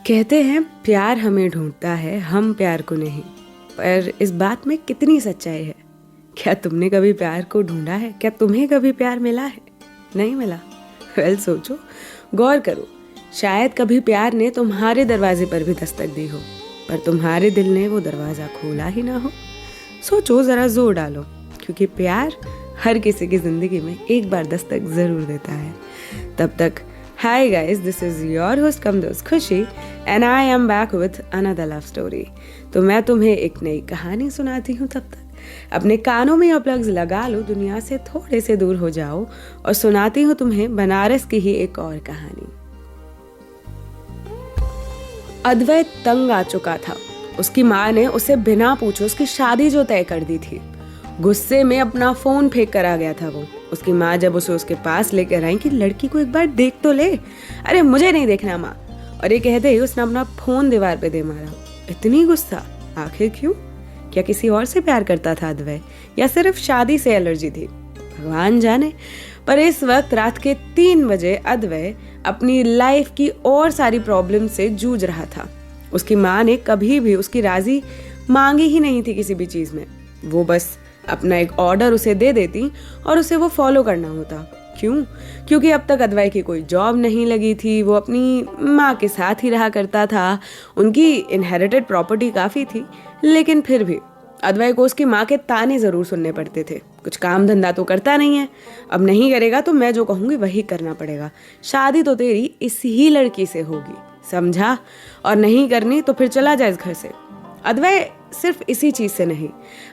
कहते हैं प्यार हमें ढूंढता है, हम प्यार को नहीं। पर इस बात में कितनी सच्चाई है? क्या तुमने कभी प्यार को ढूंढा है? क्या तुम्हें कभी प्यार मिला है? नहीं मिला? सोचो, गौर करो। शायद कभी प्यार ने तुम्हारे दरवाजे पर भी दस्तक दी हो, पर तुम्हारे दिल ने वो दरवाज़ा खोला ही ना हो। सोचो, ज़रा जोर डालो, क्योंकि प्यार हर किसी की ज़िंदगी में एक बार दस्तक ज़रूर देता है। तब तक Hi guys, this is your host कमदोस खुशी and I am back with another love story। तो मैं तुम्हें एक नई कहानी सुनाती हूँ। तब तक अपने कानों में प्लग्स लगा लो, दुनिया से थोड़े से दूर हो जाओ और सुनाती हूँ तुम्हें बनारस की ही एक और कहानी। अद्वै तंग आ चुका था। उसकी माँ ने उसे बिना पूछे उसकी शादी जो तय कर दी थी। गुस्से में अपना फोन फेंक कर आ गया था वो। उसकी माँ जब उसे उसके पास लेकर आई कि लड़की को एक बार देख तो ले। अरे मुझे नहीं देखना माँ। और ये कहते ही उसने अपना फोन दीवार पे दे मारा। इतनी गुस्सा, आखिर क्यों? क्या किसी और से प्यार करता था अद्वै, या सिर्फ शादी से एलर्जी थी? भगवान जाने। पर इस वक्त रात के 3 बजे अद्वै अपनी लाइफ की और सारी प्रॉब्लम से जूझ रहा था। उसकी माँ ने कभी भी उसकी राजी मांगी ही नहीं थी किसी भी चीज में। वो बस अपना एक ऑर्डर उसे दे देती और उसे वो फॉलो करना होता। क्यों? क्योंकि अब तक अद्वै की कोई जॉब नहीं लगी थी। वो अपनी माँ के साथ ही रहा करता था। उनकी इनहेरिटेड प्रॉपर्टी काफ़ी थी, लेकिन फिर भी अद्वै को उसकी माँ के ताने ज़रूर सुनने पड़ते थे। कुछ काम धंधा तो करता नहीं है, अब नहीं करेगा तो मैं जो कहूँगी वही करना पड़ेगा। शादी तो तेरी इस ही लड़की से होगी, समझा? और नहीं करनी तो फिर चला जा इस घर से। अद्वै सिर्फ इसी चीज़ से नहीं,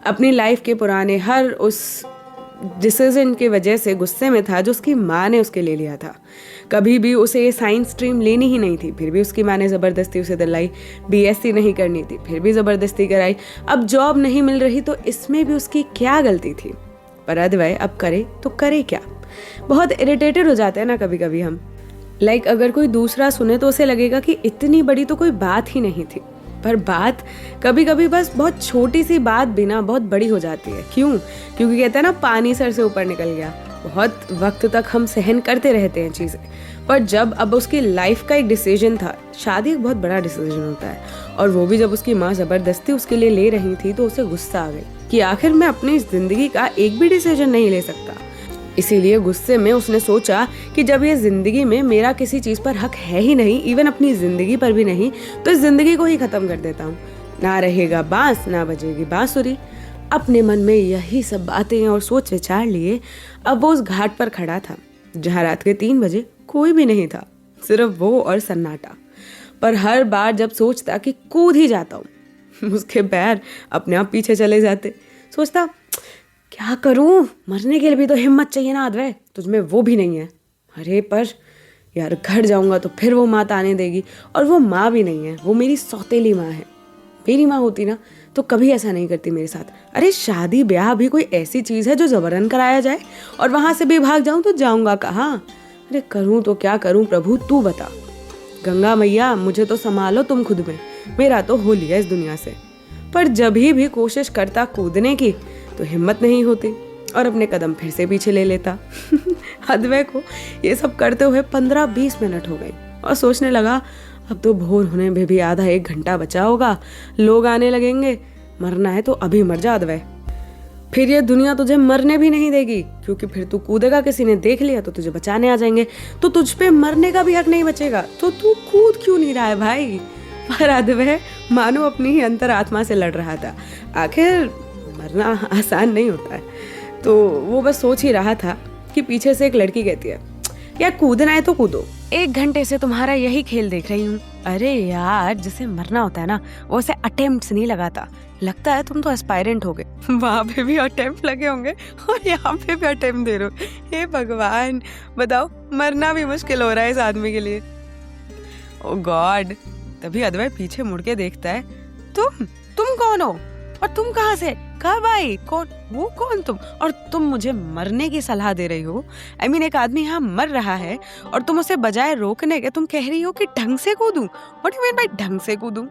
अपनी लाइफ के पुराने हर उस डिसीजन की वजह से गुस्से में था जो उसकी माँ ने उसके ले लिया था। कभी भी उसे ये साइंस स्ट्रीम लेनी ही नहीं थी, फिर भी उसकी माँ ने ज़बरदस्ती उसे दिलाई। बीएससी नहीं करनी थी, फिर भी ज़बरदस्ती कराई। अब जॉब नहीं मिल रही तो इसमें भी उसकी क्या गलती थी? पर अद्वै अब करे तो करे क्या? बहुत इरिटेटेड हो जाते हैं ना कभी कभी हम। अगर कोई दूसरा सुने तो उसे लगेगा कि इतनी बड़ी तो कोई बात ही नहीं थी। पर बात कभी कभी बस बहुत छोटी सी बात भी ना बहुत बड़ी हो जाती है। क्यों? क्योंकि कहते हैं ना, पानी सर से ऊपर निकल गया। बहुत वक्त तक हम सहन करते रहते हैं चीज़ें, पर जब अब उसकी लाइफ का एक डिसीजन था, शादी एक बहुत बड़ा डिसीजन होता है, और वो भी जब उसकी माँ ज़बरदस्ती उसके लिए ले रही थी तो उसे गुस्सा आ गई कि आखिर मैं अपनी ज़िंदगी का एक भी डिसीजन नहीं ले सकता। इसीलिए गुस्से में उसने सोचा कि जब ये जिंदगी में मेरा किसी चीज पर हक है ही नहीं, इवन अपनी जिंदगी पर भी नहीं, तो इस जिंदगी को ही खत्म कर देता हूँ। ना रहेगा बांस, ना बजेगी बांसुरी। अपने मन में यही सब बातें और सोच विचार लिए अब वो उस घाट पर खड़ा था जहाँ रात के 3 बजे कोई भी नहीं था, सिर्फ वो और सन्नाटा। पर हर बार जब सोचता कि कूद ही जाता हूँ, उसके पैर अपने आप पीछे चले जाते। सोचता, क्या करूं? मरने के लिए भी तो हिम्मत चाहिए ना अद्वै, तुझमें वो भी नहीं है। अरे पर यार, घर जाऊंगा तो फिर वो माँ ताने देगी, और वो माँ भी नहीं है, वो मेरी सौतेली माँ है। मेरी माँ होती ना तो कभी ऐसा नहीं करती मेरे साथ। अरे शादी ब्याह भी कोई ऐसी चीज़ है जो जबरन कराया जाए, और वहाँ से भी भाग जाऊँ तो जाऊँगा कहाँ? अरे करूँ तो क्या करूँ प्रभु, तू बता। गंगा मैया, मुझे तो संभालो तुम खुद में, मेरा तो हो लिया इस दुनिया से। पर जब भी कोशिश करता कूदने की तो हिम्मत नहीं होती, और अपने कदम फिर से पीछे ले लेता। अद्वै को ये सब करते हुए 15-20 मिनट हो गए, और सोचने लगा अब तो भोर होने में भी आधा 1 घंटा बचा होगा, लोग आने लगेंगे। मरना है तो अभी मर जा अद्वै, फिर ये दुनिया तुझे मरने भी नहीं देगी, क्योंकि फिर तू कूदेगा, किसी ने देख लिया तो तुझे बचाने आ जाएंगे, तो तुझ पे मरने का भी हक नहीं बचेगा। तो तू कूद क्यों नहीं रहा है भाई? पर अद्वै मानो अपनी ही अंतरात्मा से लड़ रहा था। आखिर मरना आसान नहीं होता है। तो वो बस सोच ही रहा था कि पीछे से एक लड़की कहती है, यार कूदना है तो कूदो, 1 घंटे से तुम्हारा यही खेल देख रही हूँ। अरे यार, जिसे मरना होता है ना वो उसे अटेम्प्ट्स नहीं लगाता। लगता है तुम तो एस्पायरेंट हो गए। वहाँ पे भी अटेम्प्ट लगे होंगे और यहाँ पे भी अटेम्प्ट दे रहे हो। हे भगवान, बताओ, मरना भी मुश्किल हो रहा है इस आदमी के लिए। ओ गॉड। तभी अद्वै पीछे मुड़ के देखता है, तुम कौन हो और तुम कहाँ से, कब आई, कौन वो, कौन तुम, और तुम मुझे मरने की सलाह दे रही हो? I mean, एक आदमी यहाँ मर रहा है और तुम उसे बजाय रोकने के तुम कह रही हो कि ढंग से कूदूं। What do you mean by ढंग से कूदूं?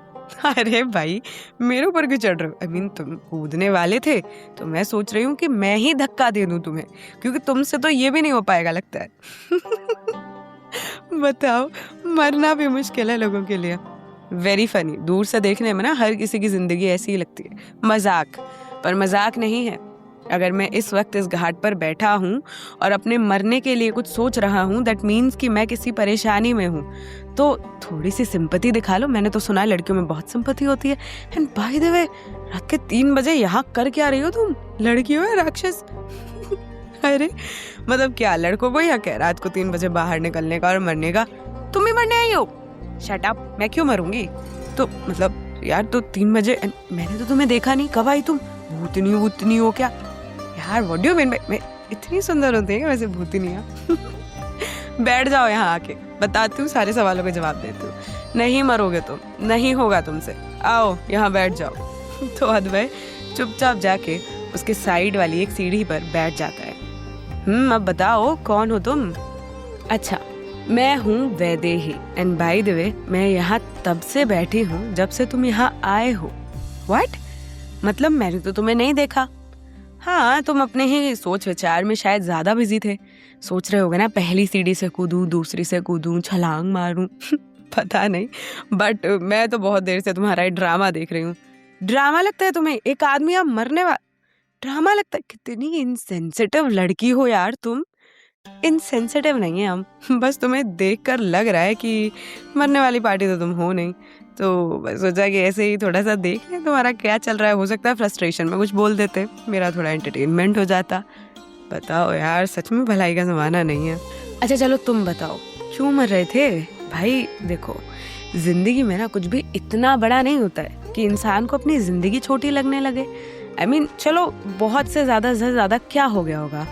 अरे भाई, मेरे ऊपर क्यों चढ़ रहे हो? I mean, तुम कूदने वाले थे तो मैं सोच रही हूँ कि मैं ही धक्का दे दूं तुम्हें, क्योंकि तुमसे तो ये भी नहीं हो पाएगा लगता है। बताओ, मरना भी मुश्किल है लोगों के लिए। Very funny. दूर से देखने में ना हर किसी की जिंदगी ऐसी ही लगती है, मजाक। पर मजाक नहीं है। अगर मैं इस वक्त इस घाट पर बैठा हूँ और अपने मरने के लिए कुछ सोच रहा हूँ, दैट मीन्स कि मैं किसी परेशानी में हूँ। तो थोड़ी सी सिंपैथी दिखा लो। मैंने तो सुना है लड़कियों में बहुत सिंपैथी होती है। एंड बाय द वे, रात के 3 बजे यहाँ कर क्या रही हो तुम? लड़की हो या राक्षस? अरे मतलब क्या लड़कों को या क्या रात को 3 बजे बाहर निकलने का और मरने का? तुम ही मरने आई हो? शट अप, मैं क्यों मरूंगी? तो मतलब यार, तो 3 बजे मैंने तो तुम्हें देखा नहीं, कब आई तुम? भूतनी हो क्या यार? What do you mean? मैं इतनी सुंदर होती है वैसे भूतनियाँ? बैठ जाओ यहाँ आके, बताती हूँ, सारे सवालों के जवाब देती हूँ। नहीं मरोगे तुम, नहीं होगा तुमसे, आओ यहाँ बैठ जाओ। तो अद्वै चुपचाप जाके उसके साइड वाली एक सीढ़ी पर बैठ जाता है। अब बताओ कौन हो तुम? अच्छा, मैं हूँ Vaidehi, and by the way मैं यहाँ तब से बैठी हूँ जब से तुम यहाँ आए हो। व्हाट? मतलब मैंने तो तुम्हें नहीं देखा। हाँ, तुम अपने ही सोच विचार में शायद ज्यादा बिजी थे। सोच रहे होगे ना, पहली सीढ़ी से कूदूं, दूसरी से कूदूं, छलांग मारूं। पता नहीं, बट मैं तो बहुत देर से तुम्हारा ये ड्रामा देख रही हूँ। ड्रामा लगता है तुम्हें? एक आदमी यहाँ मरने वाला ड्रामा लगता है? कितनी इनसेंसिटिव लड़की हो यार तुम। इनसेंसिटिव नहीं है हम, बस तुम्हें देखकर लग रहा है कि मरने वाली पार्टी तो तुम हो नहीं। तो बस सोचा कि ऐसे ही थोड़ा सा देख लें तुम्हारा क्या चल रहा है। हो सकता है फ्रस्ट्रेशन में कुछ बोल देते, मेरा थोड़ा एंटरटेनमेंट हो जाता। बताओ यार, सच में भलाई का जमाना नहीं है। अच्छा चलो तुम बताओ, क्यों मर रहे थे? भाई देखो, जिंदगी में ना कुछ भी इतना बड़ा नहीं होता है कि इंसान को अपनी जिंदगी छोटी लगने लगे। I mean, चलो बहुत से ज्यादा क्या हो गया होगा,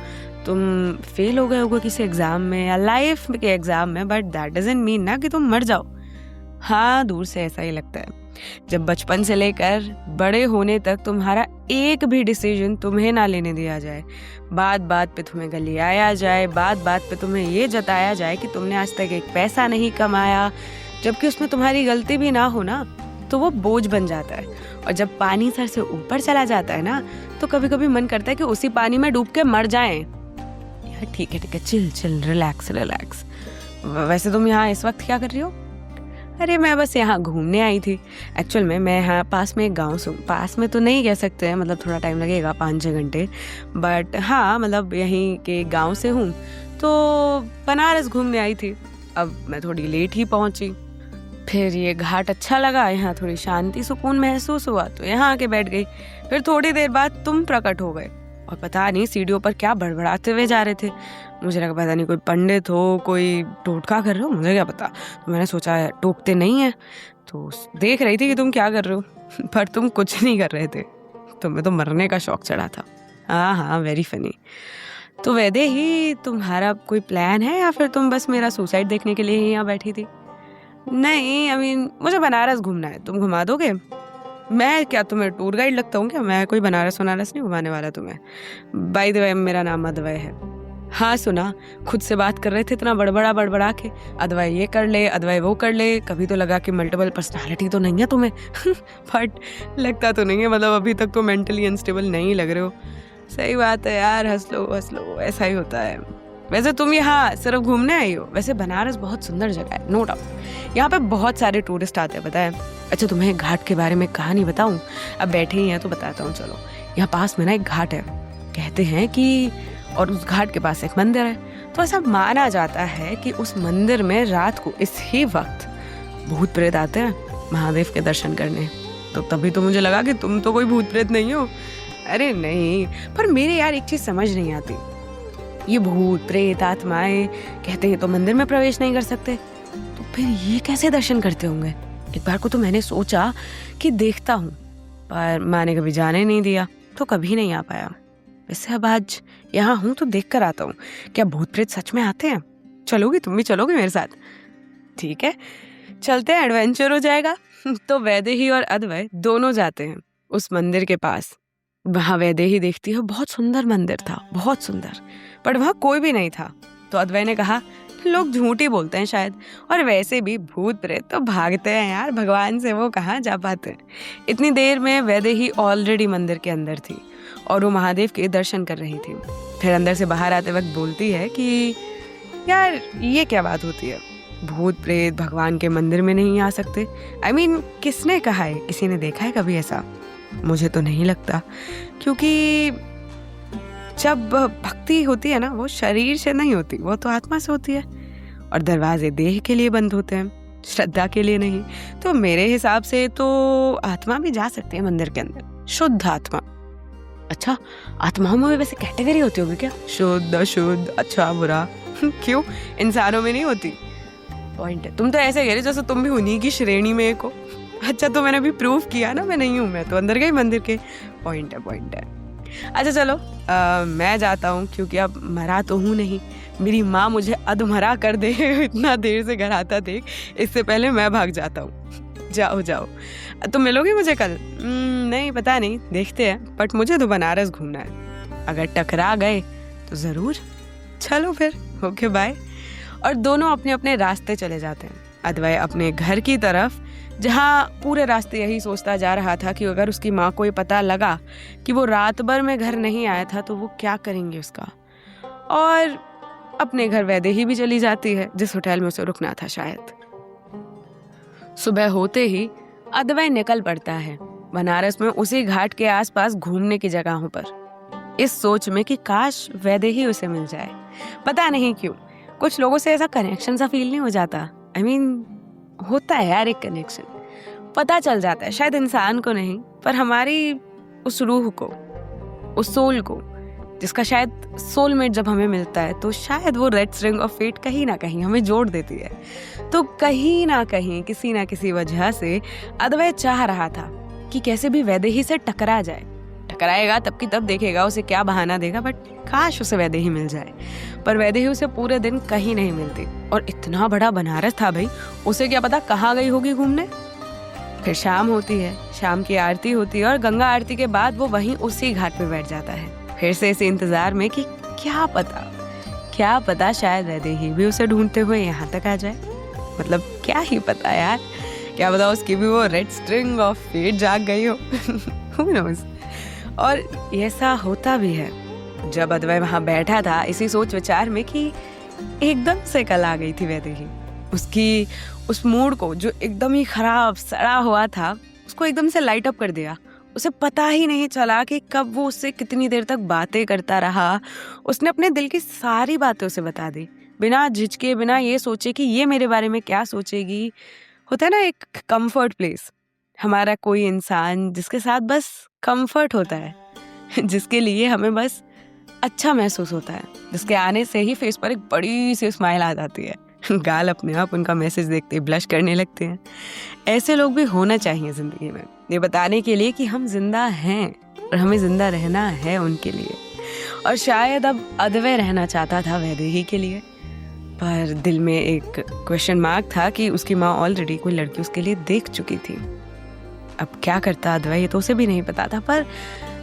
तुम फेल हो गए होगे किसी एग्जाम में या लाइफ के एग्जाम में, बट दैट डजंट मीन ना कि तुम मर जाओ। हाँ, दूर से ऐसा ही लगता है। जब बचपन से लेकर बड़े होने तक तुम्हारा एक भी डिसीजन तुम्हें ना लेने दिया जाए, बात बात पे तुम्हें गलियाया जाए, बात बात पे तुम्हें ये जताया जाए कि तुमने आज तक एक पैसा नहीं कमाया, जबकि उसमें तुम्हारी गलती भी ना हो ना, तो वो बोझ बन जाता है। और जब पानी सर से ऊपर चला जाता है ना, तो कभी कभी मन करता है कि उसी पानी में डूब के मर जाएं। यार ठीक है, चिल, रिलैक्स। वैसे तुम यहाँ इस वक्त क्या कर रही हो? अरे मैं बस यहाँ घूमने आई थी। एक्चुअल में मैं यहाँ पास में एक गाँव से, पास में तो नहीं कह सकते हैं, मतलब थोड़ा टाइम लगेगा, 5-6 घंटे, बट हाँ मतलब यहीं के गाँव से हूँ। तो बनारस घूमने आई थी। अब मैं थोड़ी लेट ही पहुँची, फिर ये घाट अच्छा लगा, यहाँ थोड़ी शांति सुकून महसूस हुआ, तो यहाँ आके बैठ गई। फिर थोड़ी देर बाद तुम प्रकट हो गए और पता नहीं सीढ़ियों पर क्या बड़बड़ाते हुए जा रहे थे। मुझे लगा पता नहीं कोई पंडित हो, कोई टोटका कर रहे हो, मुझे क्या पता। तो मैंने सोचा टोकते नहीं है, तो देख रही थी कि तुम क्या कर रहे हो। पर तुम कुछ नहीं कर रहे थे, तुम्हें तो मरने का शौक चढ़ा था। हाँ, वेरी फनी। तो वैदेही, तुम्हारा कोई प्लान है या फिर तुम बस मेरा सुसाइड देखने के लिए ही यहाँ बैठी थी? नहीं, आई मीन मुझे बनारस घूमना है, तुम घुमा दोगे? मैं क्या तुम्हें टूर गाइड लगता हूँ क्या? मैं कोई बनारस नहीं घुमाने वाला तुम्हें। बाय द वे मेरा नाम अद्वै है। हाँ सुना, खुद से बात कर रहे थे इतना बड़बड़ा के, अद्वै ये कर ले, अद्वै वो कर ले। कभी तो लगा कि मल्टीपल पर्सनालिटी तो नहीं है तुम्हें। बट लगता तो नहीं है, मतलब अभी तक तो मेंटली अनस्टेबल नहीं लग रहे हो। सही बात है यार, हंस लो, ऐसा ही होता है। वैसे तुम यहाँ सिर्फ घूमने आई हो? वैसे बनारस बहुत सुंदर जगह है, नो डाउट। यहाँ पे बहुत सारे टूरिस्ट आते हैं, पता है। अच्छा तुम्हें घाट के बारे में कहानी बताऊं? अब बैठे ही हैं तो बताता हूँ। चलो, यहाँ पास में ना एक घाट है, कहते हैं कि, और उस घाट के पास एक मंदिर है। तो ऐसा माना जाता है कि उस मंदिर में रात को इस ही वक्त भूत प्रेत आते हैं महादेव के दर्शन करने। तो तभी तो मुझे लगा कि तुम तो कोई भूत प्रेत नहीं हो। अरे नहीं, पर मेरे यार एक चीज समझ नहीं आती, ये भूत प्रेत आत्माएं कहते हैं तो मंदिर में प्रवेश नहीं कर सकते, तो फिर ये कैसे दर्शन करते होंगे? एक बार को तो मैंने सोचा कि देखता हूँ, पर माँ ने कभी जाने नहीं दिया, तो कभी नहीं आ पाया। वैसे अब आज यहाँ हूँ तो देख कर आता हूँ, क्या भूत प्रेत सच में आते हैं? चलोगी? तुम भी चलोगे मेरे साथ? ठीक है, चलते हैं, एडवेंचर हो जाएगा। तो वैदेही और अद्वै दोनों जाते हैं उस मंदिर के पास। वहाँ वैदेही देखती है बहुत सुंदर मंदिर था, बहुत सुंदर, पर वहाँ कोई भी नहीं था। तो अद्वै ने कहा, लोग झूठ ही बोलते हैं शायद, और वैसे भी भूत प्रेत तो भागते हैं यार, भगवान से वो कहाँ जा पाते हैं। इतनी देर में वैदेही ऑलरेडी मंदिर के अंदर थी और वो महादेव के दर्शन कर रही थी। फिर अंदर से बाहर आते वक्त बोलती है कि यार ये क्या बात होती है, भूत प्रेत भगवान के मंदिर में नहीं आ सकते? I mean, किसने कहा है? किसी ने देखा है कभी ऐसा? मुझे तो नहीं लगता, क्योंकि जब भक्ति होती है ना, वो शरीर से नहीं होती, वो तो आत्मा से होती है। और दरवाजे देह के लिए बंद होते हैं, श्रद्धा के लिए नहीं। तो मेरे हिसाब से तो आत्मा भी जा सकती है मंदिर के अंदर, शुद्ध आत्मा। अच्छा, आत्माओं में वैसे कैटेगरी होती होगी क्या? शुद्ध, अशुद्ध, अच्छा, बुरा? क्यों, इंसानों में नहीं होती? पॉइंट है। तुम तो ऐसे कह रहे जैसे तुम भी उन्हीं की श्रेणी में एक हो। अच्छा, तो मैंने अभी प्रूव किया ना मैं नहीं हूँ, मैं तो अंदर गई मंदिर के। पॉइंट है। अच्छा चलो, मैं जाता हूँ, क्योंकि अब मरा तो हूँ नहीं। मेरी माँ मुझे अधमरा कर दे इतना देर से घर आता देख, इससे पहले मैं भाग जाता हूँ। जाओ। तुम मिलोगे मुझे कल? नहीं, पता नहीं, देखते हैं, बट मुझे तो बनारस घूमना है। अगर टकरा गए तो ज़रूर। चलो फिर, ओके बाय। और दोनों अपने अपने रास्ते चले जाते हैं। अद्वैय अपने घर की तरफ, जहाँ पूरे रास्ते यही सोचता जा रहा था कि अगर उसकी माँ को ये पता लगा कि वो रात भर में घर नहीं आया था तो वो क्या करेंगे उसका। और अपने घर वैदेही भी चली जाती है, जिस होटल में उसे रुकना था शायद। सुबह होते ही अद्वैय निकल पड़ता है बनारस में उसी घाट के आसपास घूमने की जगहों पर, इस सोच में कि काश वैदेही उसे मिल जाए। पता नहीं क्यों कुछ लोगों से ऐसा कनेक्शन सा फील नहीं हो जाता। I mean, होता है यार एक कनेक्शन, पता चल जाता है, शायद इंसान को नहीं पर हमारी उस रूह को, उस सोल को, जिसका शायद सोलमेट जब हमें मिलता है तो शायद वो रेड स्ट्रिंग ऑफ फेट कहीं ना कहीं हमें जोड़ देती है। तो कहीं ना कहीं किसी ना किसी वजह से अद्वैय चाह रहा था कि कैसे भी वैदेही से टकरा जाए। टकराएगा तब की तब देखेगा उसे क्या बहाना देगा, बट काश उसे वैदेही मिल जाए। पर वैदेही उसे पूरे दिन कहीं नहीं मिलती, और इतना बड़ा बनारस था भाई, उसे क्या पता कहाँ गई होगी घूमने। फिर शाम होती है, शाम की आरती होती है, और गंगा आरती के बाद वो वहीं उसी घाट पे बैठ जाता है, फिर से इस इंतजार में कि क्या पता शायद वैदेही भी उसे ढूंढते हुए यहाँ तक आ जाए। मतलब क्या ही पता यार, क्या पता उसकी भी वो रेड स्ट्रिंग ऑफ फेट जाग गई हो। Who knows? और ऐसा होता भी है। जब अद्वैय वहां बैठा था इसी सोच विचार में कि एकदम से कल आ गई थी वैदेही। उसकी उस मूड को, जो एकदम ही खराब सड़ा हुआ था, उसको एकदम से लाइट अप कर दिया। उसे पता ही नहीं चला कि कब वो उससे कितनी देर तक बातें करता रहा। उसने अपने दिल की सारी बातें उसे बता दी, बिना झिझके, बिना ये सोचे कि ये मेरे बारे में क्या सोचेगी। होता है ना एक कंफर्ट प्लेस, हमारा कोई इंसान जिसके साथ बस कंफर्ट होता है, जिसके लिए हमें बस अच्छा महसूस होता है, जिसके आने से ही फेस पर एक बड़ी सी स्माइल आ जाती है, गाल अपने आप उनका मैसेज देखते ही ब्लश करने लगते हैं। ऐसे लोग भी होना चाहिए जिंदगी में, ये बताने के लिए कि हम जिंदा हैं और हमें जिंदा रहना है उनके लिए। और शायद अब अद्वैय रहना चाहता था वैदेही के लिए, पर दिल में एक क्वेश्चन मार्क था कि उसकी माँ ऑलरेडी कोई लड़की उसके लिए देख चुकी थी। अब क्या करता अद्वैय, ये तो उसे भी नहीं पता था, पर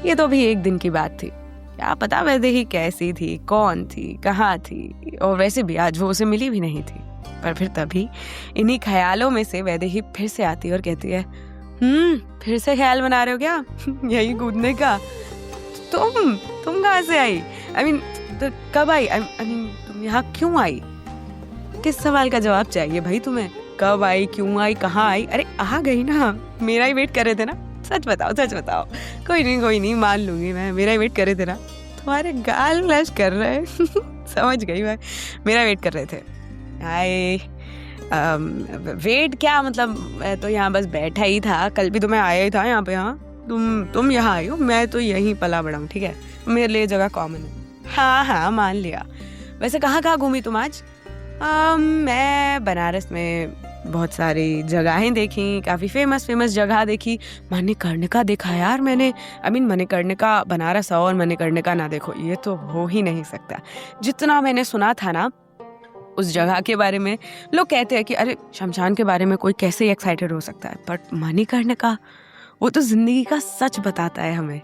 ये तो भी एक दिन की बात थी। क्या पता वैदेही कैसी थी, कौन थी, कहाँ थी, और वैसे भी आज वो उसे मिली भी नहीं थी। पर फिर तभी इन्हीं ख्यालों में से वैदेही फिर से आती और कहती है, फिर से ख्याल बना रहे हो क्या यही कूदने का? तुम कहाँ से आई? तो कब आई? तुम यहाँ क्यों आई? किस सवाल का जवाब चाहिए भाई तुम्हें? कब आई, क्यों आई, कहाँ आई? अरे आ गई ना, मेरा ही वेट कर रहे थे ना। सच बताओ। कोई नहीं, मान लूंगी मैं, मेरा ही वेट कर रहे थे ना। तुम्हारे गाल ब्लश कर रहे समझ गई मैं, मेरा वेट कर रहे थे। वेट क्या मतलब, मैं तो यहाँ बस बैठा ही था, कल भी तो मैं आया ही था यहाँ पे। हाँ, तुम यहाँ आई हो, मैं तो यहीं पला बड़ा हूँ, ठीक है, मेरे लिए जगह कॉमन है। हाँ मान लिया। वैसे कहाँ घूमी तुम आज? मैं बनारस में बहुत सारी जगहें देखी, काफ़ी फेमस जगह देखी। मणिकर्णिका देखा यार मैंने। मणिकर्णिका बनारस और मणिकर्णिका ना देखो, ये तो हो ही नहीं सकता। जितना मैंने सुना था ना उस जगह के बारे में, लोग कहते हैं कि अरे शमशान के बारे में कोई कैसे एक्साइटेड हो सकता है, बट मणिकर्णिका वो तो जिंदगी का सच बताता है हमें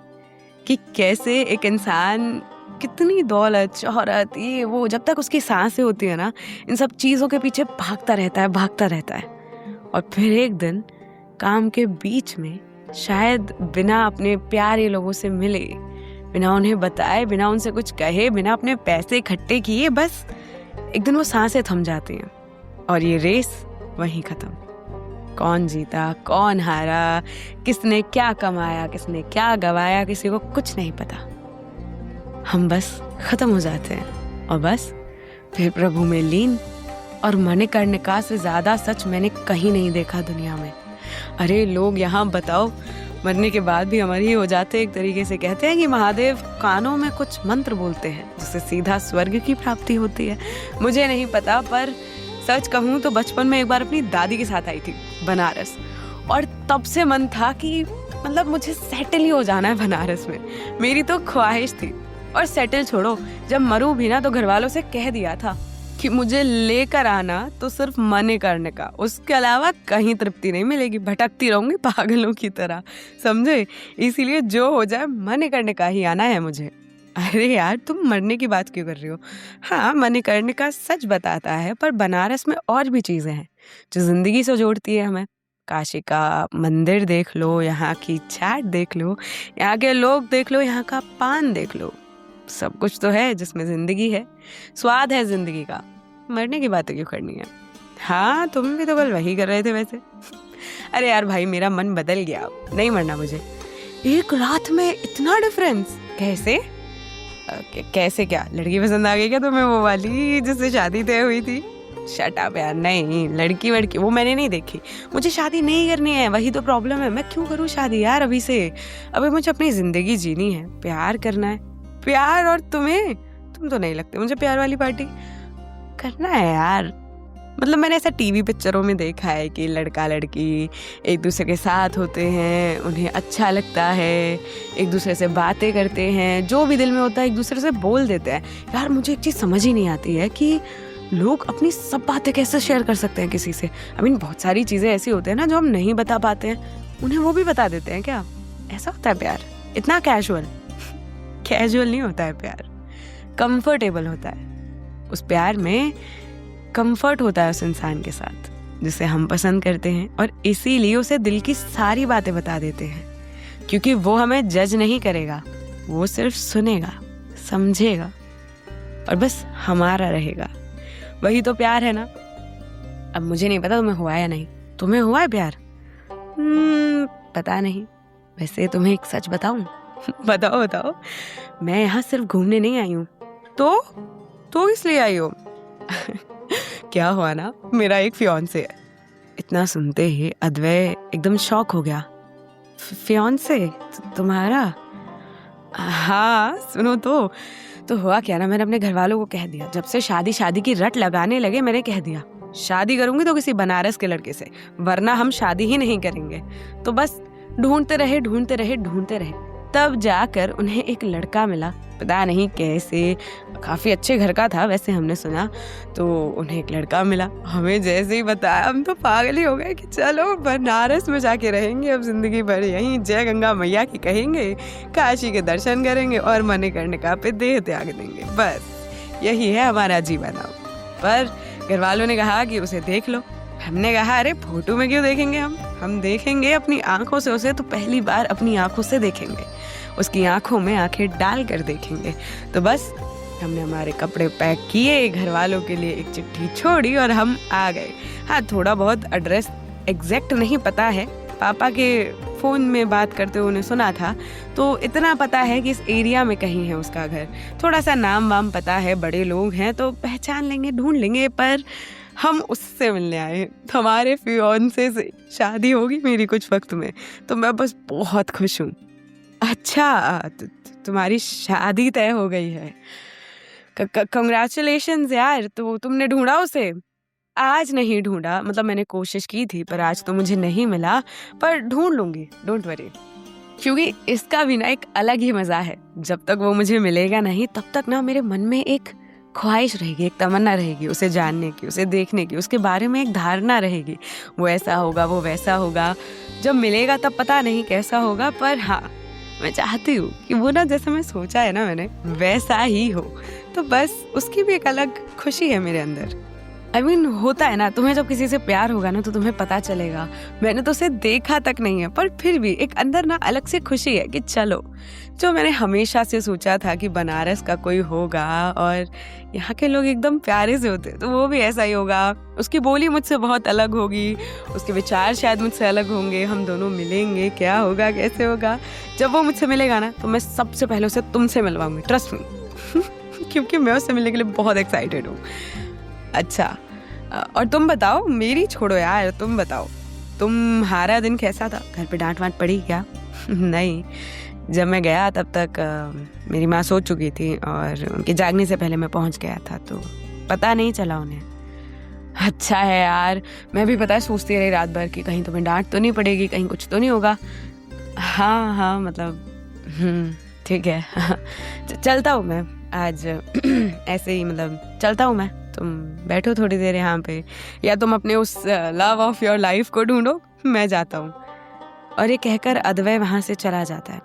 कि कैसे एक इंसान कितनी दौलत, शोहरत, ये वो, जब तक उसकी सांसें होती है ना, इन सब चीज़ों के पीछे भागता रहता है। और फिर एक दिन काम के बीच में, शायद बिना अपने प्यारे लोगों से मिले, बिना उन्हें बताए, बिना उनसे कुछ कहे, बिना अपने पैसे इकट्ठे किए, बस एक दिन वो सांसें थम जाती हैं और ये रेस वहीं खत्म। कौन जीता, कौन हारा, किसने क्या कमाया, किसने क्या गवाया, किसी को कुछ नहीं पता। हम बस खत्म हो जाते हैं और बस फिर प्रभु में लीन। और मणिकर्णिका से ज्यादा सच मैंने कहीं नहीं देखा दुनिया में। अरे लोग यहाँ बताओ मरने के बाद भी अमर ही हो जाते। एक तरीके से कहते हैं कि महादेव कानों में कुछ मंत्र बोलते हैं जिससे सीधा स्वर्ग की प्राप्ति होती है। मुझे नहीं पता, पर सच कहूँ तो बचपन में एक बार अपनी दादी के साथ आई थी बनारस, और तब से मन था कि मतलब मुझे सेटल ही हो जाना है बनारस में। मेरी तो ख्वाहिश थी। और सेटल छोड़ो, जब मरूं भी ना तो घर वालों से कह दिया था कि मुझे लेकर आना तो सिर्फ मणिकर्णिका, उसके अलावा कहीं तृप्ति नहीं मिलेगी, भटकती रहूंगी पागलों की तरह, समझे। इसीलिए जो हो जाए मणिकर्णिका ही आना है मुझे। अरे यार तुम मरने की बात क्यों कर रही हो? हाँ, मणिकर्णिका सच बताता है, पर बनारस में और भी चीजें हैं जो जिंदगी से जोड़ती है हमें। काशी का मंदिर देख लो, यहाँ की चाट देख लो, यहाँ के लोग देख लो, यहाँ का पान देख लो, सब कुछ तो है जिसमें जिंदगी है, स्वाद है जिंदगी का। मरने की बातें क्यों करनी है? हाँ, तुम भी तो कल वही कर रहे थे वैसे। अरे यार भाई, मेरा मन बदल गया, नहीं मरना मुझे। एक रात में इतना डिफरेंस कैसे? कैसे क्या? लड़की पसंद आ गई क्या तुम्हें, वो वाली जिससे शादी तय हुई थी? शट अप यार, नहीं, लड़की वड़की वो मैंने नहीं देखी। मुझे शादी नहीं करनी है, वही तो प्रॉब्लम है। मैं क्यों करूँ शादी यार अभी से? अभी मुझे अपनी जिंदगी जीनी है, प्यार करना है। प्यार? और तुम्हें? तुम तो नहीं लगते मुझे प्यार वाली पार्टी करना है यार। मतलब मैंने ऐसा टीवी पिक्चरों में देखा है कि लड़का लड़की एक दूसरे के साथ होते हैं, उन्हें अच्छा लगता है, एक दूसरे से बातें करते हैं, जो भी दिल में होता है एक दूसरे से बोल देते हैं। यार मुझे एक चीज़ समझ ही नहीं आती है कि लोग अपनी सब बातें कैसे शेयर कर सकते हैं किसी से। बहुत सारी चीज़ें ऐसी होती हैं ना जो हम नहीं बता पाते हैं, उन्हें वो भी बता देते हैं। क्या ऐसा होता है प्यार? इतना कैजुअल नहीं होता है प्यार, कंफर्टेबल होता है। उस प्यार में कंफर्ट होता है उस इंसान के साथ जिसे हम पसंद करते हैं, और इसीलिए उसे दिल की सारी बातें बता देते हैं, क्योंकि वो हमें जज नहीं करेगा, वो सिर्फ सुनेगा, समझेगा और बस हमारा रहेगा। वही तो प्यार है ना। अब मुझे नहीं पता तुम्हें हुआ या नहीं। तुम्हें हुआ है प्यार? पता नहीं। वैसे तुम्हें एक सच बताऊं? बताओ। मैं यहाँ सिर्फ घूमने नहीं आई हूँ। तो इसलिए आई हो? क्या हुआ ना, मेरा एक फियांसे है। इतना सुनते ही अद्वै एकदम शॉक हो गया। फियांसे तुम्हारा? हाँ, सुनो तो हुआ क्या ना, मैंने अपने घर वालों को कह दिया। जब से शादी की रट लगाने लगे, मैंने कह दिया शादी करूंगी तो किसी बनारस के लड़के से, वरना हम शादी ही नहीं करेंगे। तो बस ढूंढते रहे। तब जाकर उन्हें एक लड़का मिला, पता नहीं कैसे, काफी अच्छे घर का था वैसे हमने सुना। तो उन्हें एक लड़का मिला, हमें जैसे ही बताया हम तो पागल ही हो गए कि चलो बनारस में जाके रहेंगे अब जिंदगी भर, यहीं जय गंगा मैया की कहेंगे, काशी के दर्शन करेंगे और मणिकर्णिका पे देह त्याग देंगे। बस यही है हमारा जीवन अब। पर घर वालों ने कहा कि उसे देख लो। हमने कहा अरे फोटो में क्यों देखेंगे, हम देखेंगे अपनी आंखों से उसे, तो पहली बार अपनी आंखों से देखेंगे, उसकी आंखों में आंखें डाल कर देखेंगे। तो बस हमने हमारे कपड़े पैक किए, घर वालों के लिए एक चिट्ठी छोड़ी और हम आ गए। हाँ, थोड़ा बहुत एड्रेस एग्जैक्ट नहीं पता है, पापा के फ़ोन में बात करते हुए उन्हें सुना था, तो इतना पता है कि इस एरिया में कहीं है उसका घर। थोड़ा सा नाम वाम पता है, बड़े लोग हैं तो पहचान लेंगे, ढूंढ लेंगे। पर हम उससे मिलने आए, हमारे फियांसे से शादी होगी मेरी कुछ वक्त में, तो मैं बस बहुत खुश हूँ। अच्छा, तुम्हारी शादी तय हो गई है? कंग्रेचुलेशंस यार। तो तुमने ढूंढा उसे? आज नहीं ढूंढा, मतलब मैंने कोशिश की थी, पर आज तो मुझे नहीं मिला, पर ढूंढ लूंगी, डोंट वरी। क्योंकि इसका भी ना एक अलग ही मजा है। जब तक वो मुझे मिलेगा नहीं, तब तक ना मेरे मन में एक ख्वाहिश रहेगी, एक तमन्ना रहेगी उसे जानने की, उसे देखने की, उसके बारे में एक धारणा रहेगी, वो ऐसा होगा, वो वैसा होगा। जब मिलेगा तब पता नहीं कैसा होगा, पर हाँ, मैं चाहती हूँ कि वो ना जैसा मैं सोचा है ना मैंने, वैसा ही हो। तो बस उसकी भी एक अलग खुशी है मेरे अंदर। होता है ना, तुम्हें जब किसी से प्यार होगा ना तो तुम्हें पता चलेगा। मैंने तो उसे देखा तक नहीं है, पर फिर भी एक अंदर ना अलग से खुशी है कि चलो, जो मैंने हमेशा से सोचा था कि बनारस का कोई होगा और यहाँ के लोग एकदम प्यारे से होते, तो वो भी ऐसा ही होगा। उसकी बोली मुझसे बहुत अलग होगी, उसके विचार शायद मुझसे अलग होंगे, हम दोनों मिलेंगे, क्या होगा, कैसे होगा। जब वो मुझसे मिलेगा ना तो मैं सबसे पहले उसे तुमसे मिलवाऊंगी, ट्रस्ट मी। क्योंकि मैं उससे मिलने के लिए बहुत एक्साइटेड हूँ। अच्छा, और तुम बताओ, मेरी छोड़ो यार, तुम बताओ तुम्हारा दिन कैसा था? घर पे डांट वांट पड़ी क्या? नहीं, जब मैं गया तब तक मेरी माँ सो चुकी थी और उनके जागने से पहले मैं पहुंच गया था, तो पता नहीं चला उन्हें। अच्छा है यार, मैं भी पता है सोचती रही रात भर कि कहीं तुम्हें डांट तो नहीं पड़ेगी, कहीं कुछ तो नहीं होगा। हाँ मतलब ठीक है। चलता हूँ मैं आज। ऐसे ही मतलब चलता हूँ मैं, तुम बैठो थोड़ी देर यहाँ पे, या तुम अपने उस लव ऑफ योर लाइफ को ढूंढो, मैं जाता हूँ। और ये कहकर अद्वै वहाँ से चला जाता है।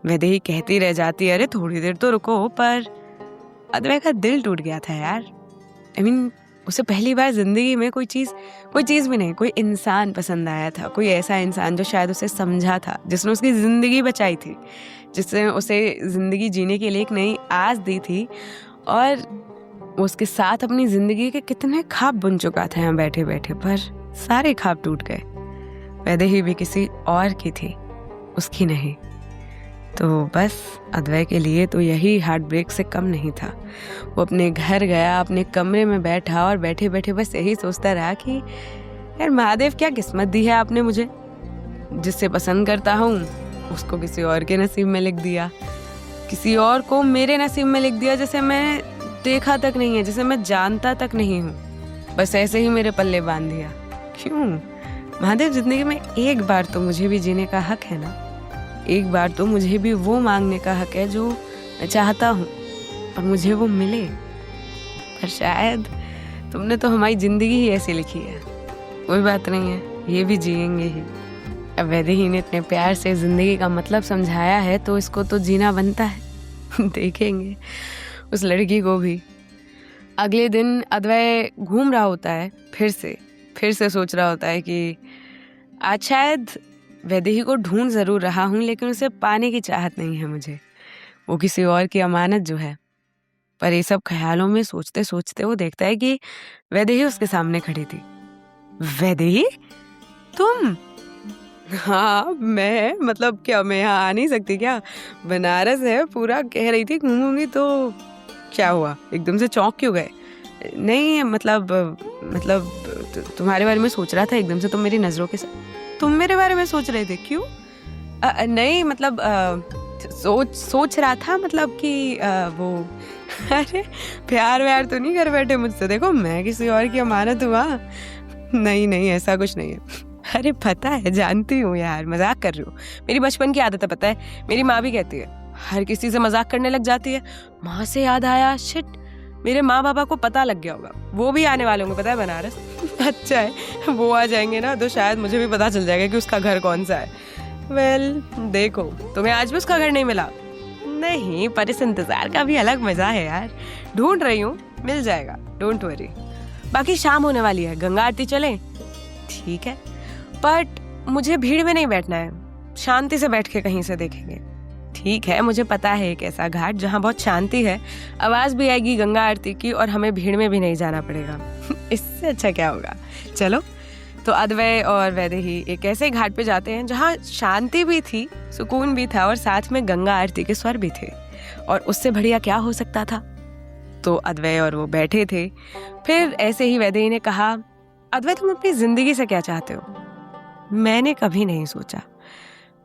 वैदेही कहती रह जाती है, अरे थोड़ी देर तो रुको, पर अद्वै का दिल टूट गया था यार। उसे पहली बार जिंदगी में कोई चीज भी नहीं, कोई इंसान पसंद आया था, कोई ऐसा इंसान जो शायद उसे समझा था, जिसने उसकी जिंदगी बचाई थी, जिसने उसे जिंदगी जीने के लिए एक नई आस दी थी, और उसके साथ अपनी जिंदगी के कितने ख्वाब बुन चुका था यहाँ बैठे बैठे, पर सारे ख्वाब टूट गए। वैदेही भी किसी और की थी, उसकी नहीं। तो बस अद्वै के लिए तो यही हार्ट ब्रेक से कम नहीं था। वो अपने घर गया, अपने कमरे में बैठा और बैठे बैठे बस यही सोचता रहा कि यार महादेव, क्या किस्मत दी है आपने मुझे। जिससे पसंद करता हूँ उसको किसी और के नसीब में लिख दिया, किसी और को मेरे नसीब में लिख दिया, जिसे मैं देखा तक नहीं है, जिसे मैं जानता तक नहीं हूँ। बस ऐसे ही मेरे पल्ले बांध दिया। क्यों महादेव, जिंदगी में एक बार तो मुझे भी जीने का हक है ना, एक बार तो मुझे भी वो मांगने का हक है जो मैं चाहता हूँ, और मुझे वो मिले। पर शायद तुमने तो हमारी जिंदगी ही ऐसी लिखी है। कोई बात नहीं है, ये भी जिएंगे ही। अब वैदेही ने इतने प्यार से जिंदगी का मतलब समझाया है तो इसको तो जीना बनता है। देखेंगे उस लड़की को भी। अगले दिन अद्वै घूम रहा होता है, फिर से सोच रहा होता है कि आज शायद वैदेही को ढूंढ जरूर रहा हूँ, लेकिन उसे पाने की चाहत नहीं है मुझे, वो किसी और की अमानत जो है। पर ये सब ख्यालों में सोचते सोचते वो देखता है कि वैदेही उसके सामने खड़ी थी। वैदेही, तुम? हाँ मैं, मतलब क्या मैं यहाँ आ नहीं सकती क्या? बनारस है पूरा, कह रही थी घूमूंगी, तो क्या हुआ, एकदम से चौंक क्यों गए? नहीं मतलब तुम्हारे बारे में सोच रहा था एकदम से, तुम मेरी नजरों के साथ। तुम मेरे बारे में सोच रहे थे? क्यों? नहीं मतलब सोच रहा था, मतलब कि वो अरे प्यार व्यार तो नहीं कर बैठे मुझसे? देखो मैं किसी और की अमानत हुआ? नहीं ऐसा कुछ नहीं है। अरे पता है, जानती हूँ यार, मजाक कर रही हूँ, मेरी बचपन की आदत है, पता है। मेरी माँ भी कहती है हर किसी से मजाक करने लग जाती है। माँ से याद आया, शिट, मेरे माँ बाबा को पता लग गया होगा, वो भी आने वाले होंगे पता है बनारस। अच्छा है, वो आ जाएंगे ना तो शायद मुझे भी पता चल जाएगा कि उसका घर कौन सा है। वेल देखो, तुम्हें आज भी उसका घर नहीं मिला? नहीं, पर इस इंतजार का भी अलग मजा है यार। ढूंढ रही हूँ, मिल जाएगा, डोंट वरी। बाकी शाम होने वाली है, गंगा आरती चलें? ठीक है, बट मुझे भीड़ में नहीं बैठना है, शांति से बैठ के कहीं से देखेंगे। ठीक है, मुझे पता है एक ऐसा घाट जहाँ बहुत शांति है, आवाज भी आएगी गंगा आरती की, और हमें भीड़ में भी नहीं जाना पड़ेगा। इससे अच्छा क्या होगा, चलो। तो अद्वै और वैदेही एक ऐसे घाट पे जाते हैं जहाँ शांति भी थी, सुकून भी था, और साथ में गंगा आरती के स्वर भी थे, और उससे बढ़िया क्या हो सकता था। तो अद्वै और वो बैठे थे। फिर ऐसे ही वैदेही ने कहा, अद्वै तुम अपनी जिंदगी से क्या चाहते हो? मैंने कभी नहीं सोचा,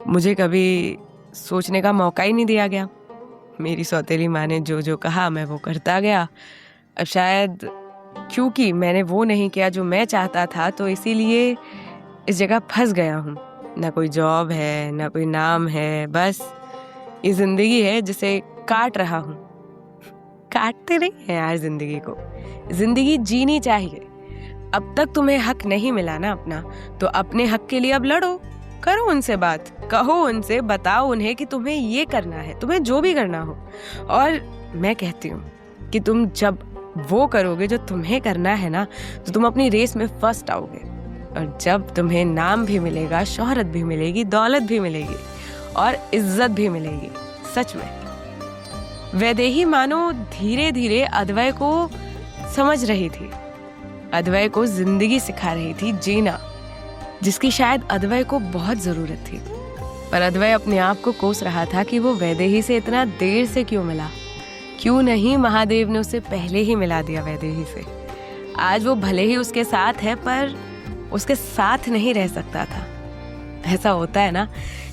मुझे कभी सोचने का मौका ही नहीं दिया गया। मेरी सौतेली माँ ने जो जो कहा मैं वो करता गया। अब शायद क्योंकि मैंने वो नहीं किया जो मैं चाहता था, तो इसीलिए इस जगह फंस गया हूँ। ना कोई जॉब है, ना कोई नाम है, बस ये जिंदगी है जिसे काट रहा हूँ। काटते नहीं है यार जिंदगी को, जिंदगी जीनी चाहिए। अब तक तुम्हें हक नहीं मिला ना अपना, तो अपने हक के लिए अब लड़ो, करो उनसे बात, कहो उनसे, बताओ उन्हें कि तुम्हें ये करना है, तुम्हें जो भी करना हो। और मैं कहती हूँ कि तुम जब वो करोगे जो तुम्हें करना है ना, तो तुम अपनी रेस में फर्स्ट आओगे। और जब तुम्हें नाम भी मिलेगा, शोहरत भी मिलेगी, दौलत भी मिलेगी और इज्जत भी मिलेगी। सच में वैदेही मानो धीरे धीरे अद्वै को समझ रही थी, अद्वै को जिंदगी सिखा रही थी जीना, जिसकी शायद अद्वै को बहुत जरूरत थी। पर अद्वै अपने आप को कोस रहा था कि वो वैदेही से इतना देर से क्यों मिला। क्यों नहीं महादेव ने उसे पहले ही मिला दिया वैदेही से। आज वो भले ही उसके साथ है, पर उसके साथ नहीं रह सकता था। ऐसा होता है ना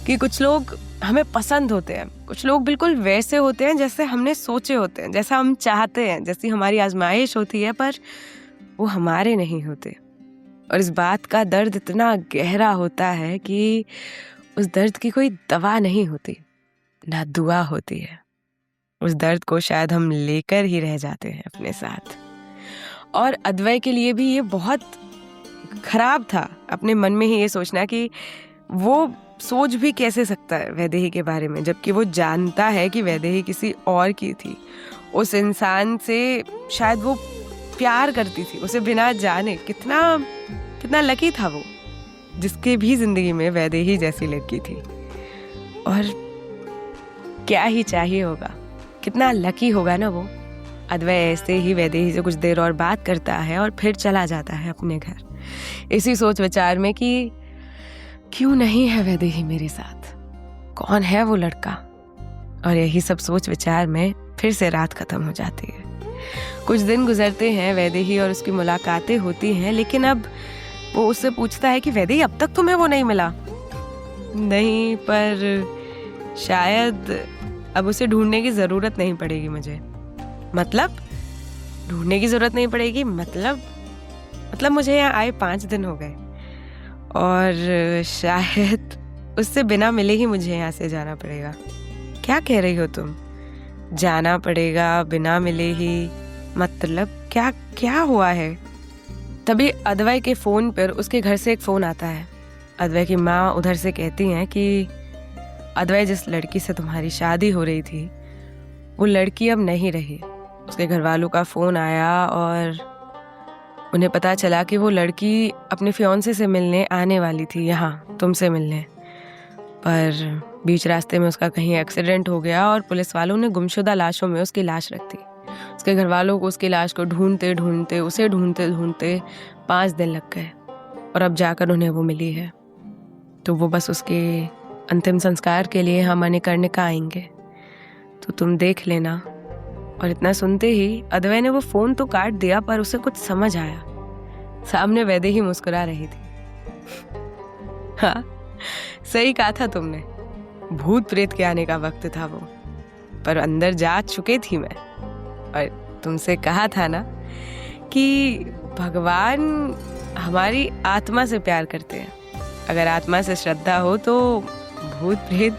कि कुछ लोग हमें पसंद होते हैं, कुछ लोग बिल्कुल वैसे होते हैं जैसे हमने सोचे होते हैं, जैसा हम चाहते हैं, जैसी हमारी आजमाइश होती है, पर वो हमारे नहीं होते। और इस बात का दर्द इतना गहरा होता है कि उस दर्द की कोई दवा नहीं होती, ना दुआ होती है। उस दर्द को शायद हम लेकर ही रह जाते हैं अपने साथ। और अद्वै के लिए भी ये बहुत खराब था अपने मन में ही ये सोचना कि वो सोच भी कैसे सकता है वैदेही के बारे में, जबकि वो जानता है कि वैदेही किसी और की थी। उस इंसान से शायद वो प्यार करती थी, उसे बिना जाने। कितना लकी था वो, जिसके भी जिंदगी में वैदेही जैसी लड़की थी। और क्या ही चाहिए होगा, कितना लकी होगा ना वो। अद्वै ऐसे ही वैदेही से कुछ देर और बात करता है और फिर चला जाता है अपने घर, इसी सोच विचार में कि क्यों नहीं है वैदेही मेरे साथ, कौन है वो लड़का। और यही सब सोच विचार में फिर से रात खत्म हो जाती है। कुछ दिन गुजरते हैं, वैदेही और उसकी मुलाकातें होती हैं, लेकिन अब वो उससे पूछता है कि वैदेही अब तक तुम्हें वो नहीं मिला? नहीं, पर शायद अब उसे ढूंढने की जरूरत नहीं पड़ेगी मुझे। मतलब ढूंढने की जरूरत नहीं पड़ेगी, मतलब मुझे यहाँ आए 5 दिन हो गए और शायद उससे बिना मिले ही मुझे यहाँ से जाना पड़ेगा। क्या कह रही हो तुम? जाना पड़ेगा बिना मिले ही? मतलब क्या हुआ है? तभी अद्वै के फोन पर उसके घर से एक फोन आता है। अद्वै की माँ उधर से कहती हैं कि अद्वै, जिस लड़की से तुम्हारी शादी हो रही थी वो लड़की अब नहीं रही। उसके घर वालों का फोन आया और उन्हें पता चला कि वो लड़की अपने फियांसे से मिलने आने वाली थी यहाँ तुमसे मिलने, पर बीच रास्ते में उसका कहीं एक्सीडेंट हो गया और पुलिस वालों ने गुमशुदा लाशों में उसकी लाश रख दी। उसके घर वालों को उसकी लाश को ढूंढते ढूंढते 5 दिन लग गए और अब जाकर उन्हें वो मिली है। तो वो बस उसके अंतिम संस्कार के लिए हम मणिकर्णिका आएंगे, तो तुम देख लेना। और इतना सुनते ही अद्वै ने वो फोन तो काट दिया, पर उसे कुछ समझ आया। सामने वैदेही मुस्कुरा रही थी। हाँ, सही कहा था तुमने, भूत प्रेत के आने का वक्त था वो, पर अंदर जा चुकी थी मैं। और तुमसे कहा था ना कि भगवान हमारी आत्मा से प्यार करते हैं। अगर आत्मा से श्रद्धा हो तो भूत प्रेत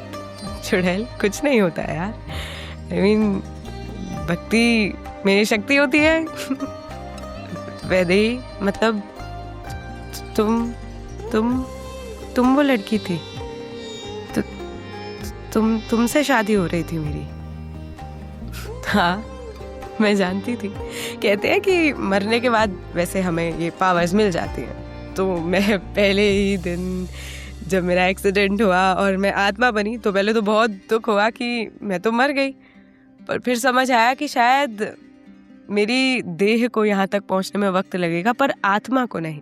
चुड़ैल कुछ नहीं होता है यार। भक्ति मेरी शक्ति होती है। वैदेही, मतलब तुम वो लड़की थी, तो तुमसे शादी हो रही थी मेरी। हाँ, मैं जानती थी। कहते हैं कि मरने के बाद वैसे हमें ये पावर्स मिल जाती हैं। तो मैं पहले ही दिन जब मेरा एक्सीडेंट हुआ और मैं आत्मा बनी, तो पहले तो बहुत दुख हुआ कि मैं तो मर गई, पर फिर समझ आया कि शायद मेरी देह को यहाँ तक पहुँचने में वक्त लगेगा, पर आत्मा को नहीं।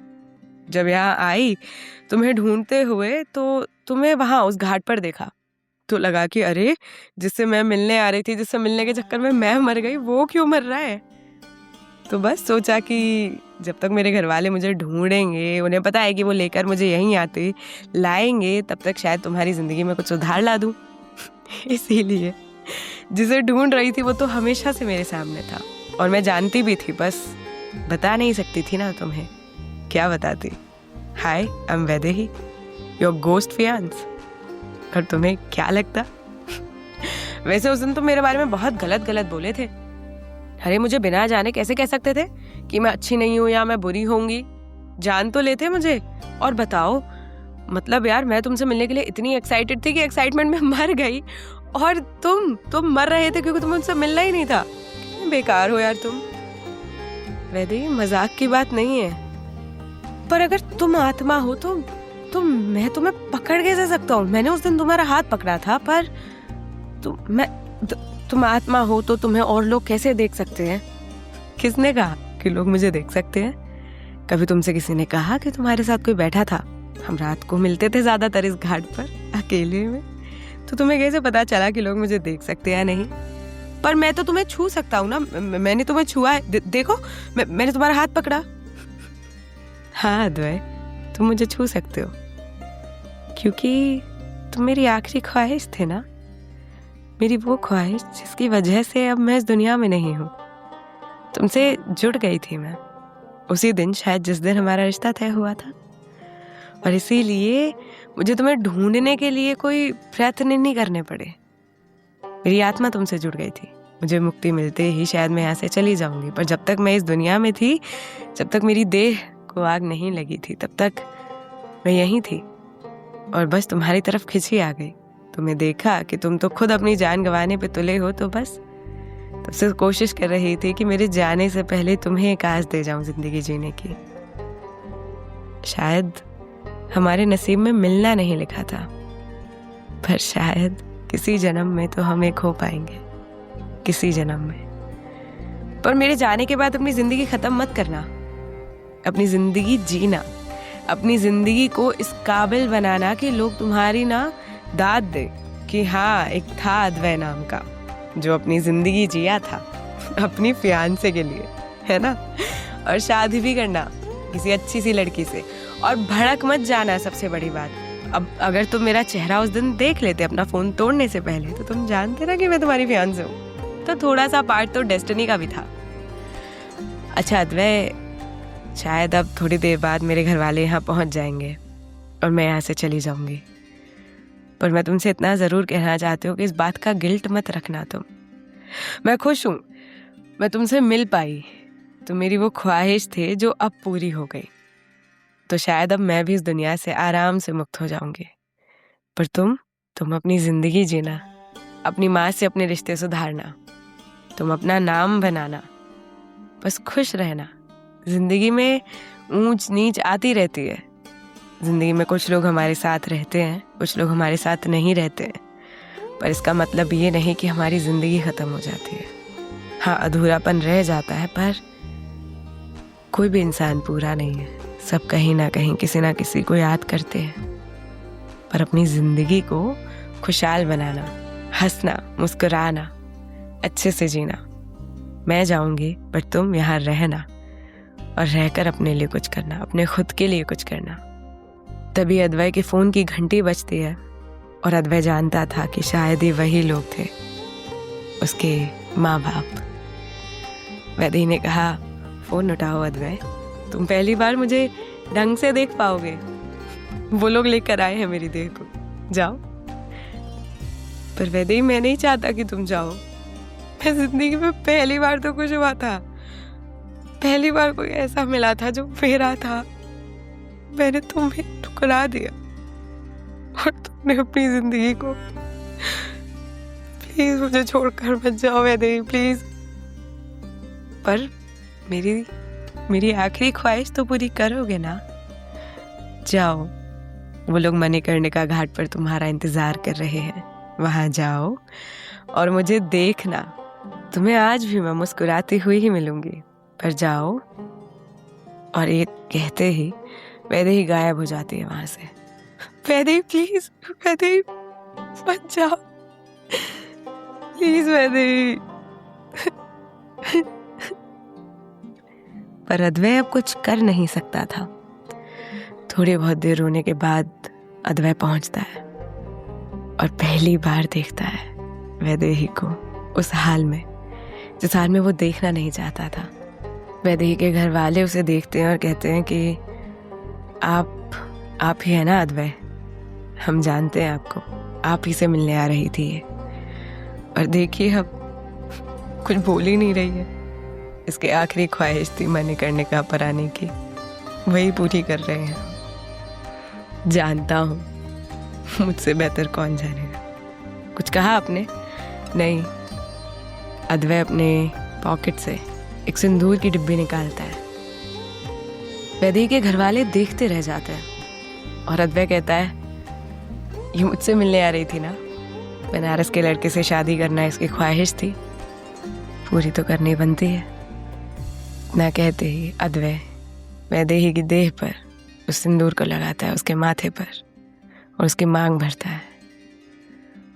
जब यहाँ आई तुम्हें ढूंढते हुए, तो तुम्हें वहाँ उस घाट पर देखा, तो लगा कि अरे, जिससे मैं मिलने आ रही थी, जिससे मिलने के चक्कर में मैं मर गई, वो क्यों मर रहा है। तो बस सोचा कि जब तक मेरे घर वाले मुझे ढूंढेंगे, उन्हें पता है कि वो लेकर मुझे यहीं आते लाएंगे, तब तक शायद तुम्हारी जिंदगी में कुछ सुधार ला दूं। इसीलिए जिसे ढूंढ रही थी वो तो हमेशा से मेरे सामने था, और मैं जानती भी थी, बस बता नहीं सकती थी ना तुम्हें। क्या बताती? Hi, I am Vaidehi, your ghost fiance. और तुम्हें क्या लगता? वैसे उस दिन तुम मेरे बारे में बहुत गलत बोले थे। अरे, मुझे बिना जाने कैसे कह सकते थे कि मैं अच्छी नहीं हूँ या मैं बुरी होंगी? जान तो लेते मुझे। और बताओ, मतलब यार, मैं तुमसे मिलने के लिए इतनी एक्साइटेड थी कि एक्साइटमेंट में मर गई, और तुम मर रहे थे क्योंकि तुम्हें उनसे मिलना ही नहीं था। बेकार हो यार तुम। वैदेही, मजाक की बात नहीं है। पर अगर तुम आत्मा हो तो मैं तुम्हें पकड़ कैसे सकता हूँ? मैंने उस दिन तुम्हारा हाथ पकड़ा था, पर तुम आत्मा हो तो तुम्हें और लोग कैसे देख सकते हैं? किसने कहा कि लोग मुझे देख सकते हैं? कभी तुमसे किसी ने कहा कि तुम्हारे साथ कोई बैठा था? हम रात को मिलते थे ज्यादातर इस घाट पर अकेले में, तो तुम्हें कैसे पता चला कि लोग मुझे देख सकते हैं या नहीं? पर मैं तो तुम्हें छू सकता हूँ ना, मैंने तुम्हें छुआ है। देखो, मैंने तुम्हारा हाथ पकड़ा। हाँ अद्वै, तुम मुझे छू सकते हो क्योंकि तुम मेरी आखिरी ख्वाहिश थे ना, मेरी वो ख्वाहिश जिसकी वजह से अब मैं इस दुनिया में नहीं हूँ। तुमसे जुड़ गई थी मैं उसी दिन, शायद जिस दिन हमारा रिश्ता तय हुआ था, और इसीलिए मुझे तुम्हें ढूंढने के लिए कोई प्रयत्न नहीं करने पड़े। मेरी आत्मा तुमसे जुड़ गई थी। मुझे मुक्ति मिलते ही शायद मैं यहाँ से चली जाऊंगी, पर जब तक मैं इस दुनिया में थी, जब तक मेरी देह को आग नहीं लगी थी, तब तक मैं यहीं थी और बस तुम्हारी तरफ खिंची आ गई। तुम्हें देखा कि तुम तो खुद अपनी जान गंवाने पे तुले हो, तो बस तब से कोशिश कर रही थी कि मेरे जाने से पहले तुम्हें एक आस दे जाऊं जिंदगी जीने की। शायद हमारे नसीब में मिलना नहीं लिखा था, पर शायद किसी जन्म में तो हम एक हो पाएंगे, किसी जन्म में। पर मेरे जाने के बाद अपनी जिंदगी खत्म मत करना, अपनी जिंदगी जीना, अपनी जिंदगी को इस काबिल बनाना कि लोग तुम्हारी ना दाद दे कि हाँ, एक था अद्वै नाम का जो अपनी जिंदगी जिया था अपनी फियांसे के लिए, है ना? और शादी भी करना किसी अच्छी सी लड़की से, और भड़क मत जाना। सबसे बड़ी बात, अब अगर तुम मेरा चेहरा उस दिन देख लेते अपना फोन तोड़ने से पहले, तो तुम जानते ना कि मैं तुम्हारी फियांसे हूँ, तो थोड़ा सा पार्ट तो डेस्टिनी का भी था। अच्छा अद्वै, शायद अब थोड़ी देर बाद मेरे घर वाले यहाँ पहुँच जाएंगे और मैं यहाँ से चली जाऊंगी, पर मैं तुमसे इतना जरूर कहना चाहती हूँ कि इस बात का गिल्ट मत रखना तुम। मैं खुश हूँ मैं तुमसे मिल पाई, तो मेरी वो ख्वाहिश थी जो अब पूरी हो गई, तो शायद अब मैं भी इस दुनिया से आराम से मुक्त हो जाऊंगी। पर तुम अपनी जिंदगी जीना, अपनी माँ से अपने रिश्ते सुधारना, तुम अपना नाम बनाना, बस खुश रहना। जिंदगी में ऊंच नीच आती रहती है, जिंदगी में कुछ लोग हमारे साथ रहते हैं, कुछ लोग हमारे साथ नहीं रहते हैं, पर इसका मतलब ये नहीं कि हमारी जिंदगी खत्म हो जाती है। हाँ, अधूरापन रह जाता है, पर कोई भी इंसान पूरा नहीं है। सब कहीं ना कहीं किसी ना किसी को याद करते हैं, पर अपनी जिंदगी को खुशहाल बनाना, हंसना, मुस्कुराना, अच्छे से जीना। मैं जाऊंगी, पर तुम यहाँ रहना और रहकर अपने लिए कुछ करना, अपने खुद के लिए कुछ करना। तभी अद्वै के फोन की घंटी बजती है और अद्वै जानता था कि शायद ही वही लोग थे, उसके माँ बाप। वैदेही ने कहा, फोन उठाओ अद्वै, तुम पहली बार मुझे ढंग से देख पाओगे। वो लोग लेकर आए हैं मेरी देह को, जाओ। पर वैदेही, मैं नहीं चाहता कि तुम जाओ। मैं जिंदगी में पहली बार तो कुछ हुआ था, पहली बार कोई ऐसा मिला था जो मेरा था। मैंने तुम्हें ठुकरा दिया और तुमने अपनी जिंदगी को। प्लीज मुझे छोड़कर मत जाओ वैदेही, प्लीज। पर मेरी आखिरी ख्वाहिश तो पूरी करोगे ना? जाओ, वो लोग मणिकर्णिका घाट पर तुम्हारा इंतजार कर रहे हैं, वहां जाओ और मुझे देखना। तुम्हें आज भी मैं मुस्कुराती हुई ही मिलूंगी, पर जाओ। और ये कहते ही वैदेही गायब हो जाती है वहां से। वैदेही प्लीज, वैदेही मत जाओ प्लीज वैदेही। पर अद्वै अब कुछ कर नहीं सकता था। थोड़ी बहुत देर रोने के बाद अद्वै पहुंचता है और पहली बार देखता है वैदेही को उस हाल में, जिस हाल में वो देखना नहीं चाहता था। वैदेही के घर वाले उसे देखते हैं और कहते हैं कि आप ही है ना अद्वै, हम जानते हैं आपको, आप ही से मिलने आ रही थी ये। और देखिए अब कुछ बोल ही नहीं रही है। इसकी आखिरी ख्वाहिश थी मणिकर्णिका पर आने की, वही पूरी कर रहे हैं। जानता हूँ, मुझसे बेहतर कौन जानेगा। कुछ कहा आपने? नहीं। अद्वै अपने पॉकेट से एक सिंदूर की डिब्बी निकालता है। वैदेही के घर वाले देखते रह जाते हैं और अद्वै कहता है, ये मुझसे मिलने आ रही थी ना, बनारस के लड़के से शादी करना इसकी ख्वाहिश थी, पूरी तो करनी बनती है। ना कहते ही अद्वै वैदेही की देह पर उस सिंदूर को लगाता है, उसके माथे पर, और उसकी मांग भरता है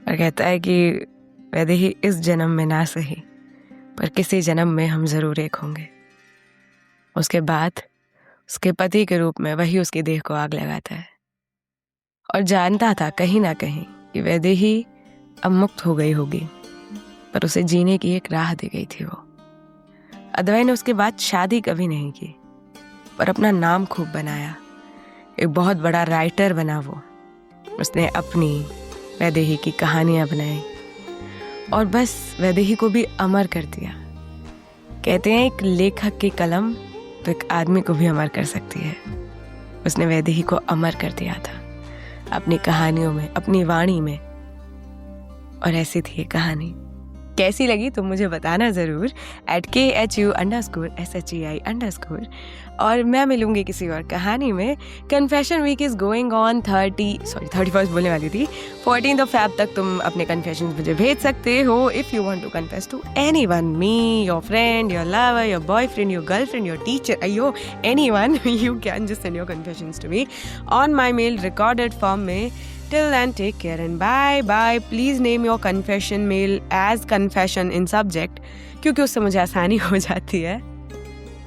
और कहता है कि वैदेही इस जन्म में ना सही पर किसी जन्म में हम जरूर एक होंगे। उसके बाद उसके पति के रूप में वही उसकी देह को आग लगाता है और जानता था कहीं ना कहीं कि वैदेही अब मुक्त हो गई होगी, पर उसे जीने की एक राह दी गई थी वो। अद्वै ने उसके बाद शादी कभी नहीं की, पर अपना नाम खूब बनाया, एक बहुत बड़ा राइटर बना वो। उसने अपनी वैदेही की कहानियां बनाई और बस वैदेही को भी अमर कर दिया। कहते हैं एक लेखक की कलम तो एक आदमी को भी अमर कर सकती है। उसने वैदेही को अमर कर दिया था अपनी कहानियों में, अपनी वाणी में, और ऐसी थी ये कहानी। कैसी लगी तुम मुझे बताना ज़रूर @KHU_SHEI_। और मैं मिलूंगी किसी और कहानी में। Confession week is going on 31 बोलने वाली थी, 14 Feb तक तुम अपने कन्फेशन मुझे भेज सकते हो। If you want to confess to anyone, me, your friend, your lover, your boyfriend, your girlfriend, your teacher, anyone, you can just send your confessions to me on my mail recorded form में। Till then, take care and bye. Please name your confession mail as confession in subject, क्योंकि उससे मुझे आसानी हो जाती है।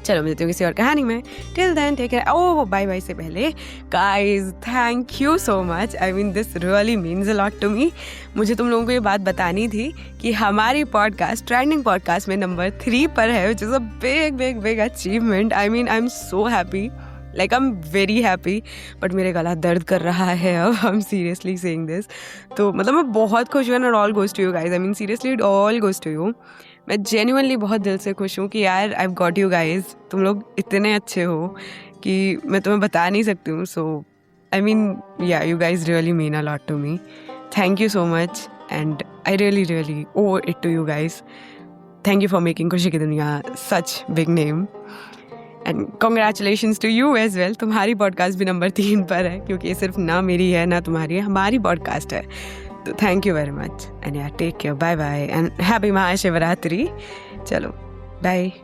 चलो मिलती हूँ किसी और कहानी में। Till then, take care. Bye से पहले guys, thank you so much. I mean, this really means a lot to me. मुझे तुम लोगों को ये बात बतानी थी कि हमारी पॉडकास्ट ट्रेंडिंग पॉडकास्ट में नंबर 3 पर है, which is a big achievement. I mean, I'm so happy. Like I'm very happy, but मेरे गला दर्द कर रहा है अब। I'm seriously saying this. तो मतलब मैं बहुत खुश हूँ and it all goes to you guys. I mean seriously it all goes to you. मैं genuinely बहुत दिल से खुश हूँ कि यार I've got you guys. तुम लोग इतने अच्छे हो कि मैं तुम्हें बता नहीं सकती हूँ. So I mean yeah, you guys really mean a lot to me. Thank you so much and I really owe it to you guys. Thank you for making खुशी की दुनिया such big name. And congratulations to you as well. तुम्हारी podcast भी number 3 पर है, क्योंकि ये सिर्फ ना मेरी है ना तुम्हारी है, हमारी पॉडकास्ट है। तो thank you very much and यार take care, bye and happy Mahashivratri. चलो बाय।